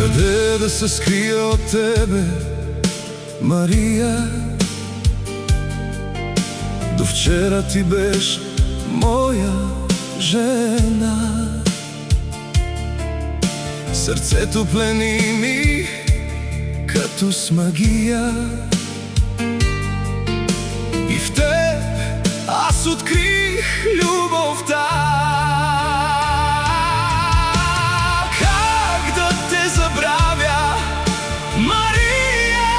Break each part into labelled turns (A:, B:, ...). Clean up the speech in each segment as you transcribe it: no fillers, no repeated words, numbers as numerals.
A: Каде да се скрия од тебе, Марија? До вчера ти беше моја жена. Срцето плени ми като с магија, и в теб аз открих љубовта. Как да те забравя, Марија?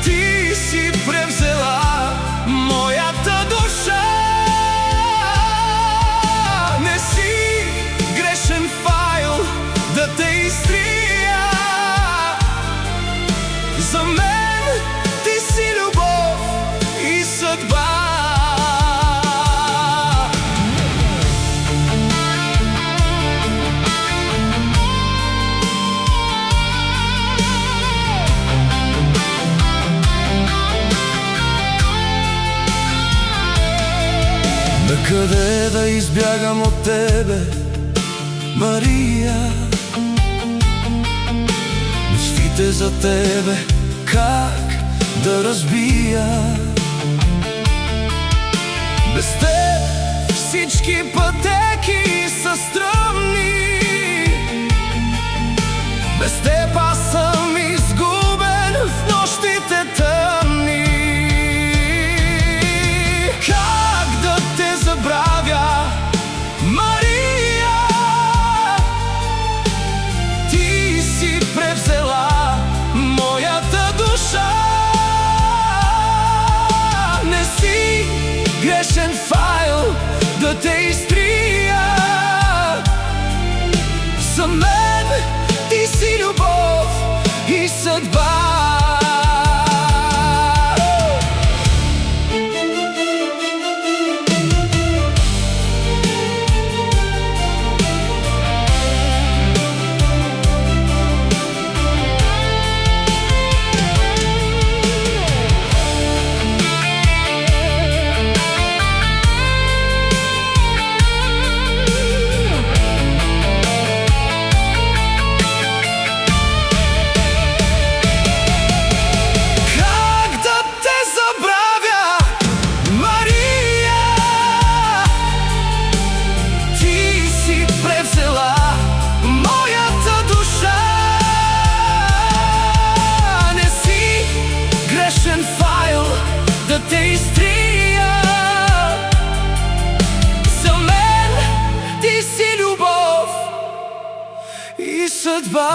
A: Ти си превзела мојата душа. Не си грешен файл да те изтрија. За мен ти си љубов и съдба. Накъде да избягам от тебе, Марија? Мечтите за тебе как да разбия? Без теб всички пътеки са стръмни. Без теб аз съм изгубен в нощите тъмни. Как да те забравя, Марија? Ти си превзела мојата душа. Не си грешен файл да те изтрија. За мен ти си љубов и съдба. Те изтрија. За мен ти си љубов и съдба.